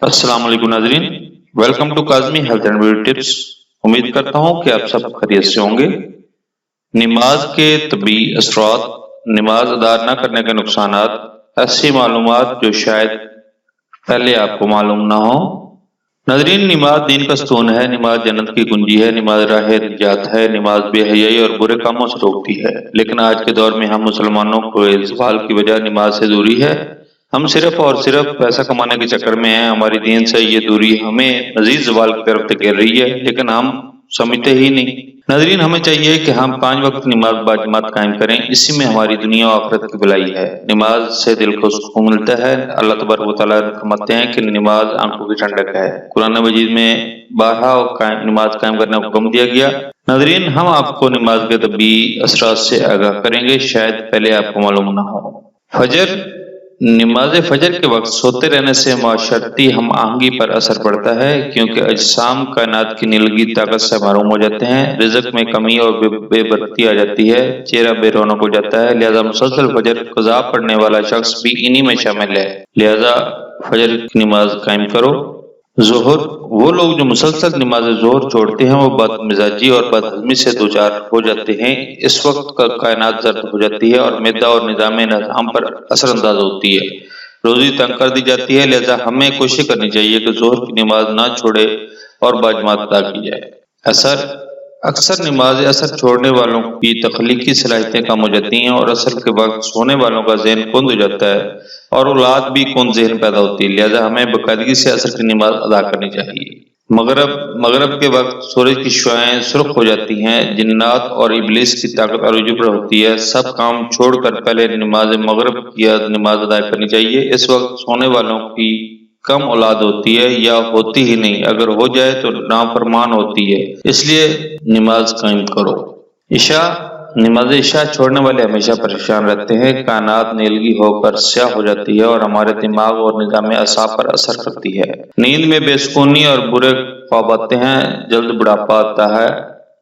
अस्सलाम वालेकुम नाजरीन, welcome to Kazmi health and beauty tips. उम्मीद करता हूँ कि आप सब खैरियत से होंगे। नमाज के तबी असरात, नमाज अदा न करने के नुकसानात, ऐसी मालूमात जो शायद पहले आपको मालूम ना हो। नाजरीन, नमाज दीन का स्तून है, नमाज जन्नत की कुंजी है, नमाज राह निजात है, नमाज बेहयाई और बुरे कामों से रोकती है। लेकिन आज के दौर में हम मुसलमानों को इस सवाल की वजह नमाज से दूरी है। हम सिर्फ और सिर्फ पैसा कमाने के चक्कर में हैं। हमारी दीन से ये दूरी हमें मजीद ज़वाल की तरफ धकेल रही है, लेकिन हम समझते ही नहीं। नाज़रीन, हमें चाहिए कि हम 5 वक्त नमाज बाजमात कायम करें। इसी में हमारी दुनिया और आखिरत की भलाई है। नमाज से दिल को सुकून मिलता है। अल्लाह तबारक व तआला फरमाते हैं कि नमाज आंखों की ठंडक है। कुरान मजीद में 12 नमाज कायम करने का हुक्म दिया गया। नाज़रीन, हम आपको नमाज के तबी असरात से आगाह करेंगे, शायद पहले आपको मालूम ना हो। फजर, नमाज फजर के वक्त सोते रहने से माशरती हम आहंगी पर असर पड़ता है, क्योंकि अजसाम कायनात की नीलगी ताकत से महरूम हो जाते हैं। रिज़्क में कमी और बेबरकती आ जाती है, चेहरा बेरौनक हो जाता है। लिहाजा मुसलसल फजर क़ज़ा पढ़ने वाला शख्स भी इन्हीं में शामिल है। लिहाजा फजर की नमाज कायम करो। ज़ोहर, वो लोग जो मुसलसल नमाज ज़ोहर छोड़ते हैं वो बदमिजाजी और बदहज़मी से दोचार हो जाते हैं। इस वक्त का कायनात जर्द हो जाती है और मैदा और निज़ाम निज़ाम पर असरअंदाज होती है। रोज़ी तंग कर दी जाती है। लिहाजा हमें कोशिश करनी चाहिए कि ज़ोहर की नमाज ना छोड़े और बाजमात अदा की जाए। अक्सर नमाज असर छोड़ने वालों की तख्लीकी सलाहियतें कम हो जाती हैं और असर के वक्त सोने वालों का ज़हन कुंद हो जाता है और औलाद भी कुंद ज़हन पैदा होती है। लिहाजा हमें बाकायदगी से असर की नमाज अदा करनी चाहिए। मगरब के वक्त सूरज की शुआएं सुर्ख हो जाती हैं, जिन्नात और इब्लिस की ताकत अरूज पर होती है। सब काम छोड़कर पहले नमाज मगरब की नमाज अदा करनी चाहिए। इस वक्त सोने वालों की कम औलाद होती है या होती ही नहीं, अगर हो जाए तो नाफरमान होती है, इसलिए नमाज कायम करो। नमाज इशा छोड़ने वाले हमेशा परेशान रहते हैं। कायनात नीलगी होकर स्याह हो जाती है और हमारे दिमाग और निज़ाम असाब पर असर करती है। नींद में बेसुकूनी और बुरे ख्वाब आते हैं, जल्द बुढ़ापा आता है।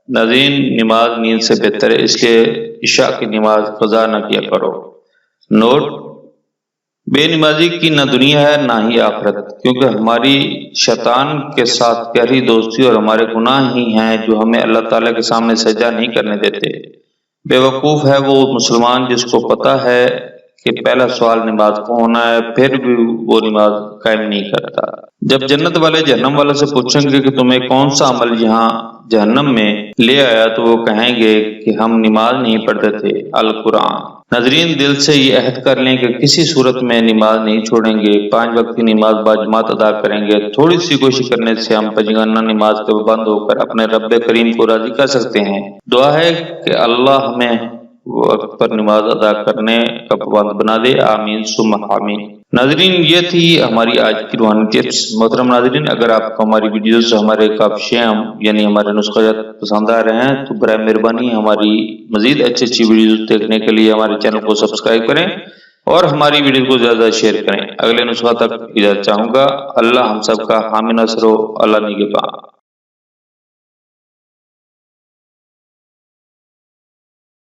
नाज़रीन, नमाज नींद से बेहतर है, इसलिए इशा की नमाज क़ज़ा न किया करो। नोट, बेनमाजी की न दुनिया है ना ही आखिरत, क्योंकि हमारी शैतान के साथ गहरी दोस्ती और हमारे गुनाह ही हैं जो हमें अल्लाह ताला के सामने सजदा नहीं करने देते। बेवकूफ़ है वो मुसलमान जिसको पता है कि पहला सवाल नमाज को होना है, फिर भी वो नमाज कायम नहीं करता। जब जन्नत वाले जहन्नम वाले से पूछेंगे कि तुम्हें कौन सा अमल यहाँ जहन्नम में ले आया, तो वो कहेंगे कि हम नमाज नहीं पढ़ते थे। अल कुरान। नाज़रीन, दिल से ये अहद कर लें कि किसी सूरत में नमाज नहीं छोड़ेंगे। 5 वक्त की नमाज बाजमात अदा करेंगे। थोड़ी सी कोशिश करने से हम पंजगाना नमाज के पाबंद होकर अपने रब्बे करीम को राजी कर सकते हैं। दुआ है कि अल्लाह हमें वक्त पर नमाज अदा करने का पाबंद बना दे। आमीन सुम्मा आमीन। नाज़रीन, ये थी हमारी आज की रूहानी टिप्स। मोहतरम नाज़रीन, अगर आपको हमारी वीडियोस हमारे काफियाम यानी हमारे नुस्ख़ात पसंद आ रहे हैं तो बराए मेहरबानी हमारी मजीद अच्छी वीडियोस देखने के लिए हमारे चैनल को सब्सक्राइब करें और हमारी वीडियो को ज़्यादा शेयर करें। अगले नुस्ख़ा तक इजाज़त चाहूँगा। अल्लाह हम सब का हामी नसर हो। अल्लाह निगहबान।